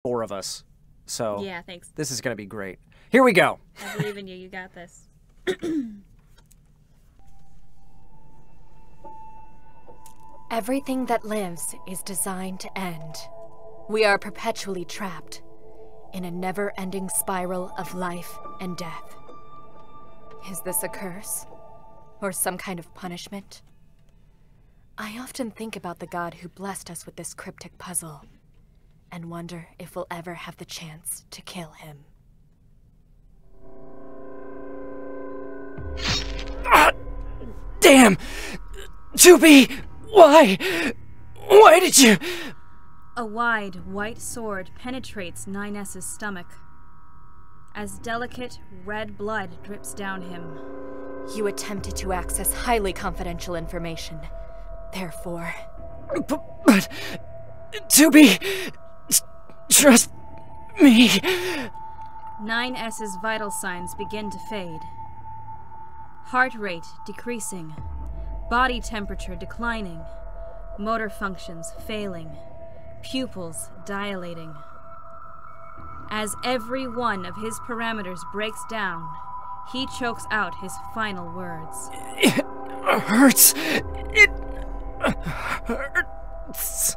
4 of us. So Yeah, thanks. this is going to be great. Here we go. I believe in you. You got this. Everything that lives is designed to end. We are perpetually trapped in a never-ending spiral of life and death. Is this a curse? Or some kind of punishment? I often think about the god who blessed us with this cryptic puzzle, and wonder if we'll ever have the chance to kill him. Damn! 2B! Why? Why did you... A wide, white sword penetrates 9S's stomach. As delicate, red blood drips down him. You attempted to access highly confidential information. Therefore... But... 2B... Trust me... 9S's vital signs begin to fade. Heart rate decreasing. Body temperature declining. Motor functions failing. Pupils dilating. As every one of his parameters breaks down, he chokes out his final words. It hurts. It hurts.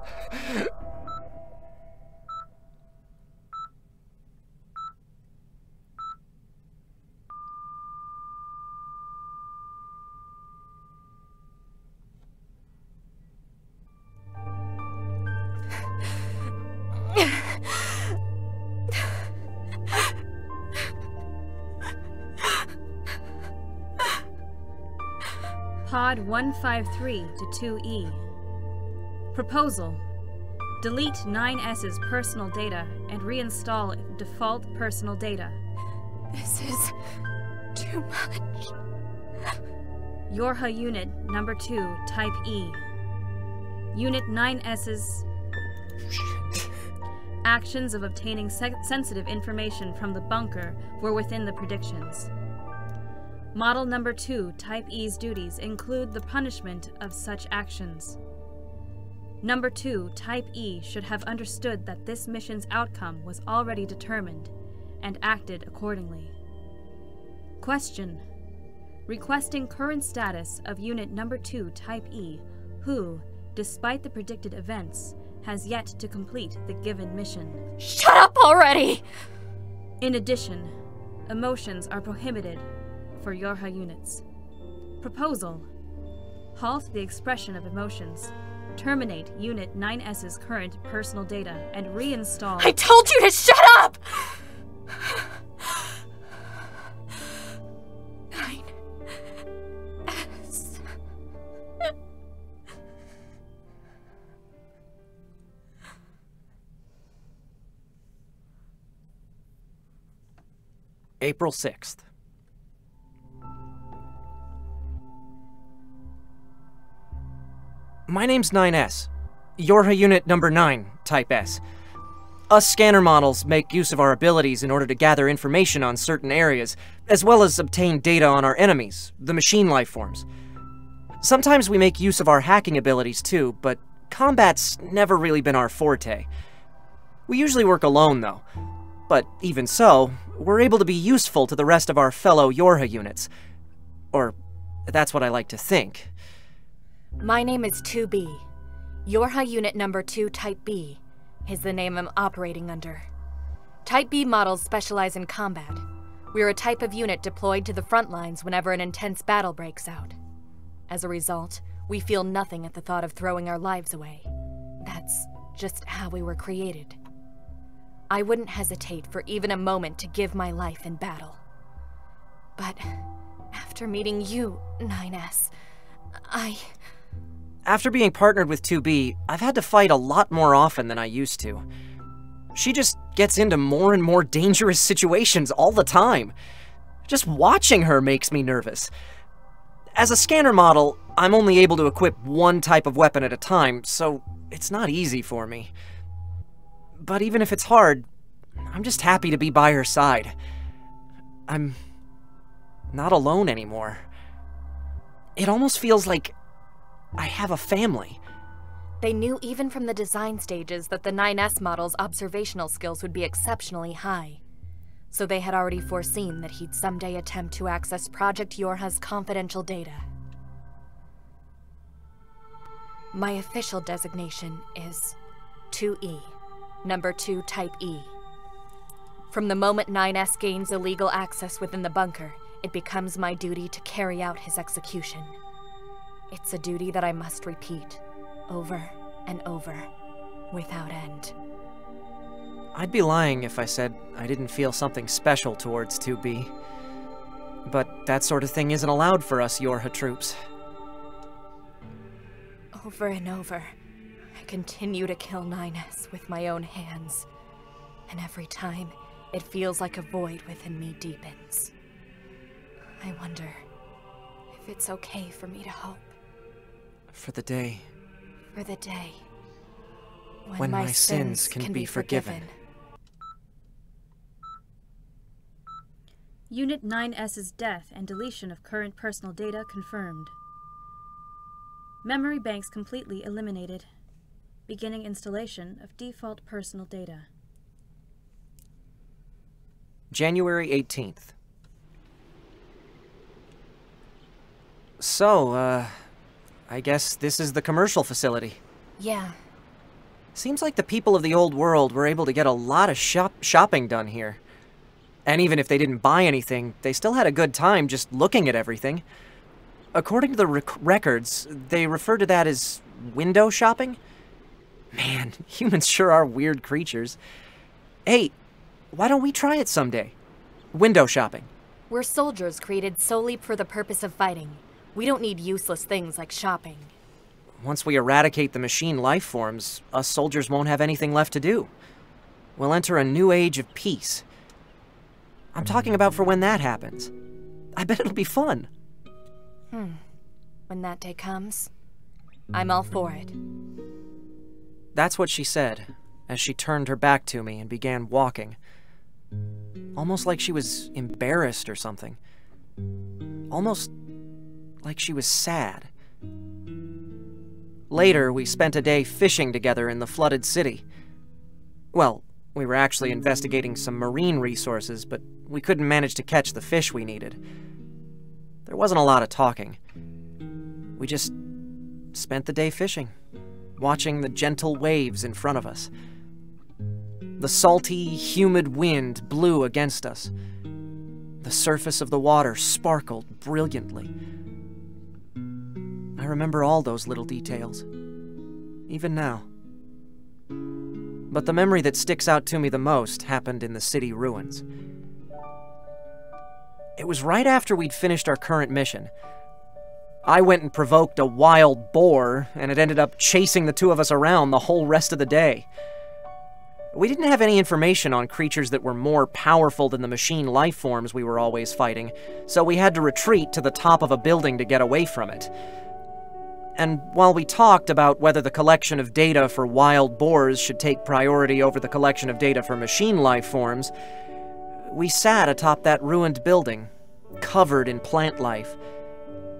Pod 153 to 2E. Proposal. Delete 9S's personal data and reinstall default personal data. This is... too much. Yorha Unit Number 2, Type E. Unit 9S's actions of obtaining sensitive information from the bunker were within the predictions. Model Number 2, Type E's duties include the punishment of such actions. Number 2, Type E should have understood that this mission's outcome was already determined and acted accordingly. Question. Requesting current status of Unit Number 2, Type E, who, despite the predicted events, has yet to complete the given mission. Shut up already! In addition, emotions are prohibited for Yorha units. Proposal. Halt the expression of emotions. Terminate Unit 9S's current personal data and reinstall... I told you to shut up! 9S... April 6th. My name's 9S. Yorha Unit Number 9, Type S. Us scanner models make use of our abilities in order to gather information on certain areas, as well as obtain data on our enemies, the machine life forms. Sometimes we make use of our hacking abilities too, but combat's never really been our forte. We usually work alone though. But even so, we're able to be useful to the rest of our fellow Yorha units. Or, that's what I like to think. My name is 2B. Yorha Unit Number 2, Type B, is the name I'm operating under. Type B models specialize in combat. We're a type of unit deployed to the front lines whenever an intense battle breaks out. As a result, we feel nothing at the thought of throwing our lives away. That's just how we were created. I wouldn't hesitate for even a moment to give my life in battle. But after meeting you, 9S, After being partnered with 2B, I've had to fight a lot more often than I used to. She just gets into more and more dangerous situations all the time. Just watching her makes me nervous. As a scanner model, I'm only able to equip one type of weapon at a time, so it's not easy for me. But even if it's hard, I'm just happy to be by her side. I'm not alone anymore. It almost feels like I have a family. They knew even from the design stages that the 9S model's observational skills would be exceptionally high. So they had already foreseen that he'd someday attempt to access Project Yorha's confidential data. My official designation is 2E, number 2 Type E. From the moment 9S gains illegal access within the bunker, it becomes my duty to carry out his execution. It's a duty that I must repeat, over and over, without end. I'd be lying if I said I didn't feel something special towards 2B. But that sort of thing isn't allowed for us Yorha troops. Over and over, I continue to kill 9S with my own hands. And every time, it feels like a void within me deepens. I wonder if it's okay for me to hope. For the day when my sins can be forgiven. Unit 9S's death and deletion of current personal data confirmed. Memory banks completely eliminated. Beginning installation of default personal data. January 18th. So, I guess this is the commercial facility. Yeah. Seems like the people of the old world were able to get a lot of shopping done here. And even if they didn't buy anything, they still had a good time just looking at everything. According to the records, they refer to that as window shopping. Man, humans sure are weird creatures. Hey, why don't we try it someday? Window shopping. We're soldiers created solely for the purpose of fighting. We don't need useless things like shopping. Once we eradicate the machine life forms, us soldiers won't have anything left to do. We'll enter a new age of peace. I'm talking about for when that happens. I bet it'll be fun. When that day comes, I'm all for it. That's what she said, as she turned her back to me and began walking. Almost like she was embarrassed or something. Almost like she was sad. Later, we spent a day fishing together in the flooded city. Well, we were actually investigating some marine resources, but we couldn't manage to catch the fish we needed. There wasn't a lot of talking. We just spent the day fishing, watching the gentle waves in front of us. The salty, humid wind blew against us. The surface of the water sparkled brilliantly. I remember all those little details, even now. But the memory that sticks out to me the most happened in the city ruins. It was right after we'd finished our current mission. I went and provoked a wild boar, and it ended up chasing the two of us around the whole rest of the day. We didn't have any information on creatures that were more powerful than the machine life forms we were always fighting, so we had to retreat to the top of a building to get away from it. And while we talked about whether the collection of data for wild boars should take priority over the collection of data for machine life forms, we sat atop that ruined building, covered in plant life,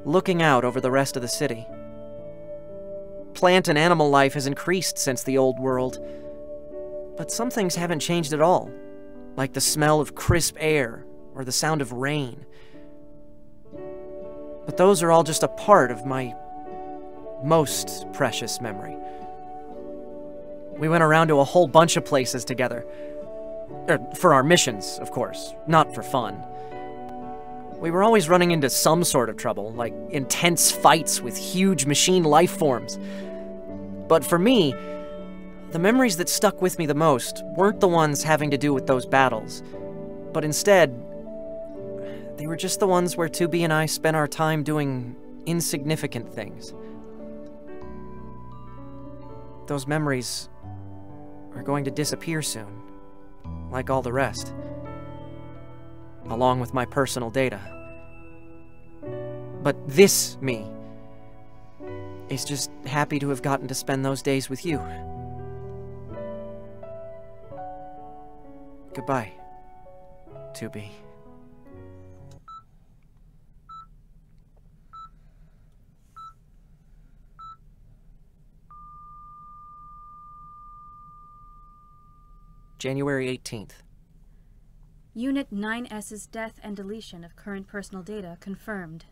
looking out over the rest of the city. Plant and animal life has increased since the old world, but some things haven't changed at all, like the smell of crisp air or the sound of rain. But those are all just a part of my most precious memory. We went around to a whole bunch of places together. For our missions, of course, not for fun. We were always running into some sort of trouble, like intense fights with huge machine life forms. But for me, the memories that stuck with me the most weren't the ones having to do with those battles, but instead, they were just the ones where 2B and I spent our time doing insignificant things. Those memories are going to disappear soon, like all the rest, along with my personal data. But this me is just happy to have gotten to spend those days with you. Goodbye, 2B. January 18th. Unit 9S's death and deletion of current personal data confirmed.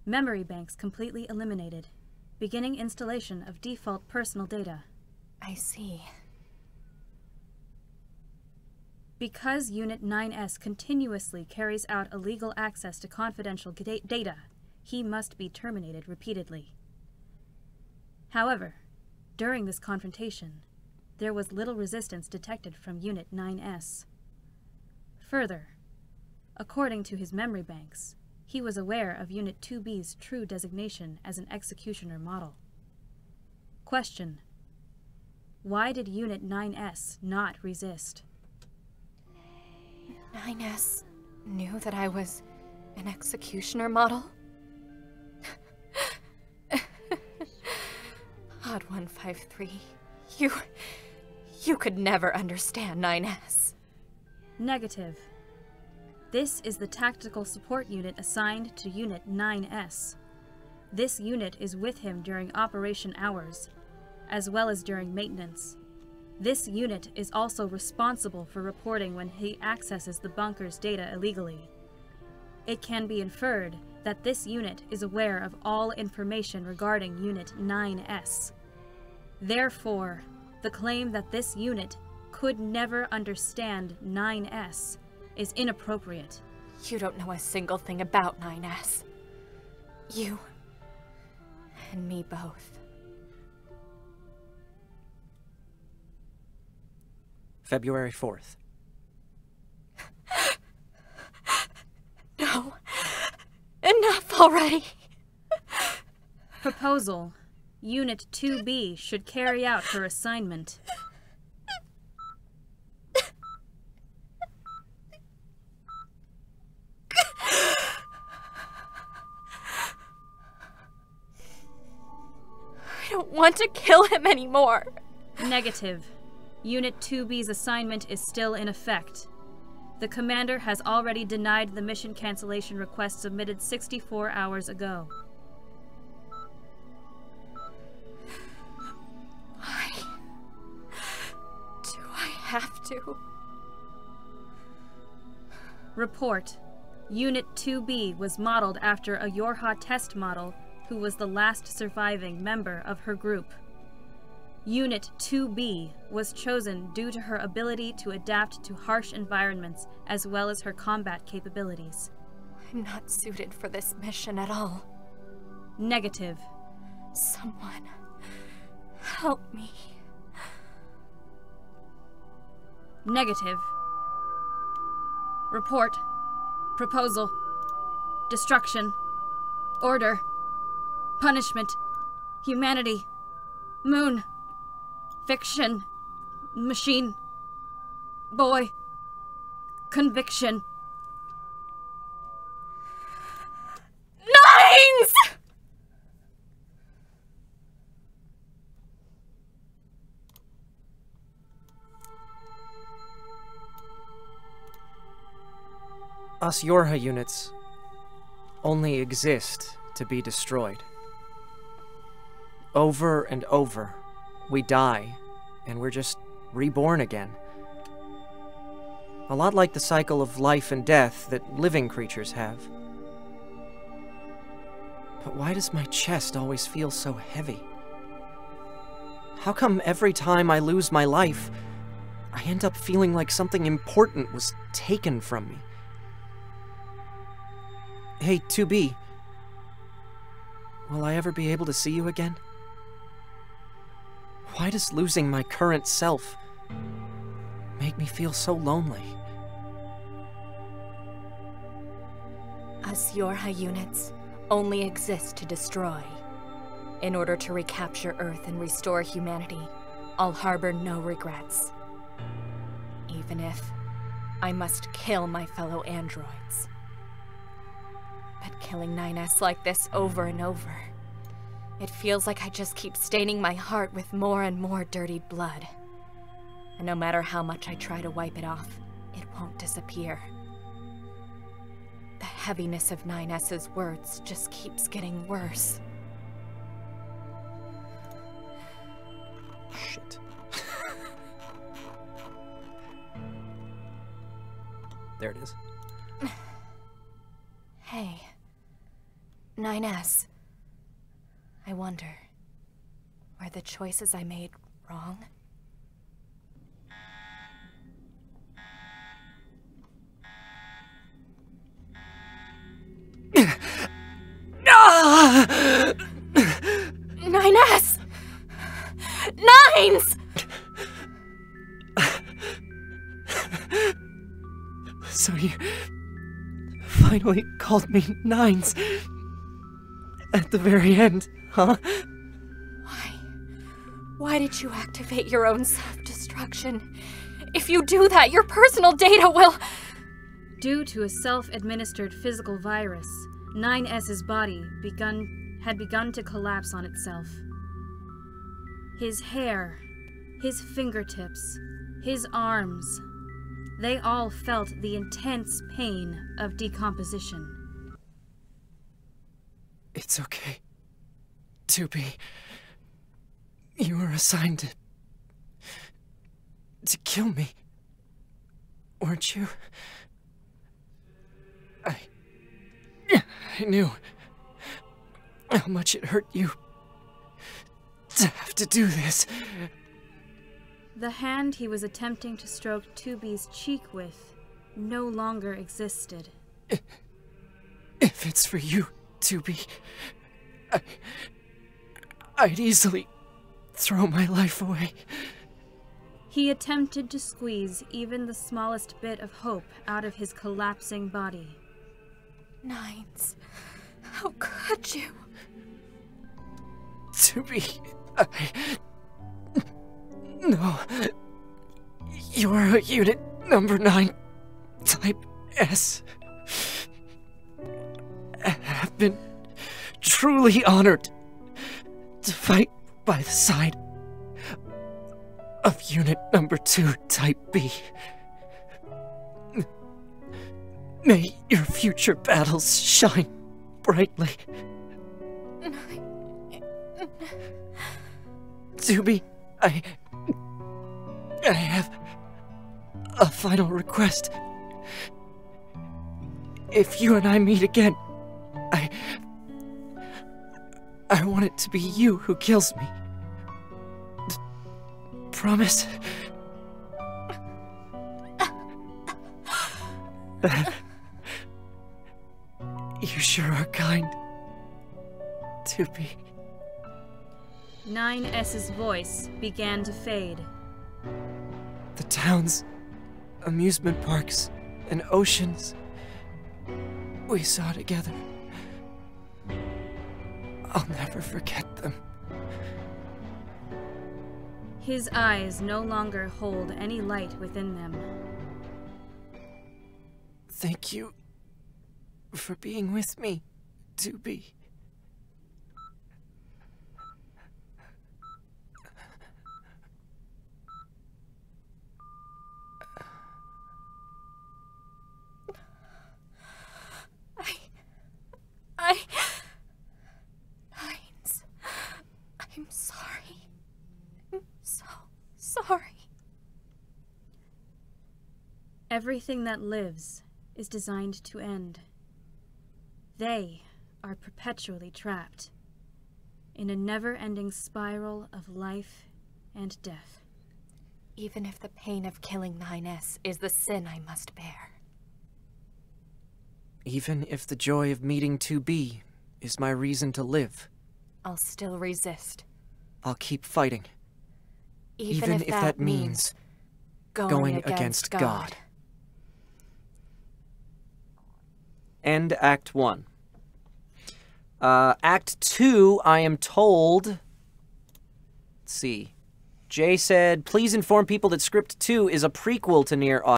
Memory banks completely eliminated. Beginning installation of default personal data. I see. Because Unit 9S continuously carries out illegal access to confidential data, he must be terminated repeatedly. However, during this confrontation, there was little resistance detected from Unit 9S. Further, according to his memory banks, he was aware of Unit 2B's true designation as an executioner model. Question: why did Unit 9S not resist? 9S knew that I was an executioner model? Odd 153, you could never understand 9S. Negative. This is the tactical support unit assigned to Unit 9S. This unit is with him during operation hours, as well as during maintenance. This unit is also responsible for reporting when he accesses the bunker's data illegally. It can be inferred that this unit is aware of all information regarding Unit 9S. Therefore, the claim that this unit could never understand 9S is inappropriate. You don't know a single thing about 9S. You and me both. February 4th. No. Enough already. Proposal: Unit 2B should carry out her assignment. I don't want to kill him anymore. Negative. Unit 2B's assignment is still in effect. The commander has already denied the mission cancellation request submitted 64 hours ago. Why do I have to? Report: Unit 2B was modeled after a Yorha test model who was the last surviving member of her group. Unit 2B was chosen due to her ability to adapt to harsh environments as well as her combat capabilities. I'm not suited for this mission at all. Negative. Someone help me. Negative. Report. Proposal. Destruction. Order. Punishment. Humanity. Moon. Fiction. Machine. Boy. Conviction. Nines! Us Yorha units only exist to be destroyed. Over and over, we die, and we're just reborn again. A lot like the cycle of life and death that living creatures have. But why does my chest always feel so heavy? How come every time I lose my life, I end up feeling like something important was taken from me? Hey, 2B. Will I ever be able to see you again? Why does losing my current self make me feel so lonely? Us Yorha units only exist to destroy. In order to recapture Earth and restore humanity, I'll harbor no regrets. Even if I must kill my fellow androids. But killing 9S like this over and over, it feels like I just keep staining my heart with more and more dirty blood. And no matter how much I try to wipe it off, it won't disappear. The heaviness of 9S's words just keeps getting worse. Shit. There it is. Hey. 9S. I wonder, were the choices I made wrong? Ah! 9S! Nines! So you finally called me Nines at the very end, huh? Why did you activate your own self-destruction? If you do that, your personal data will... Due to a self-administered physical virus, 9S's body had begun to collapse on itself. His hair, his fingertips, his arms, they all felt the intense pain of decomposition. It's okay. 2B. You were assigned to kill me, weren't you? I knew how much it hurt you to have to do this. The hand he was attempting to stroke 2B's cheek with no longer existed. If it's for you, 2B, I'd easily throw my life away. He attempted to squeeze even the smallest bit of hope out of his collapsing body. Nines, how could you? 2B, no. You're a unit number 9, type S. I have been truly honored to fight by the side of unit number 2, type B. May your future battles shine brightly. 2B, I have a final request. If you and I meet again, I want it to be you who kills me. Promise? You sure are kind, 2B. 9S's voice began to fade. The towns, amusement parks, and oceans we saw together. I'll never forget them. His eyes no longer hold any light within them. Thank you for being with me, 2B. Nines, I'm sorry. I'm so sorry. Everything that lives is designed to end. They are perpetually trapped in a never-ending spiral of life and death. Even if the pain of killing 9S is the sin I must bear. Even if the joy of meeting 2B is my reason to live, I'll still resist. I'll keep fighting. Even if that means going against God. End Act 1. Act 2, I am told... Let's see. Jay said, please inform people that Script 2 is a prequel to NieR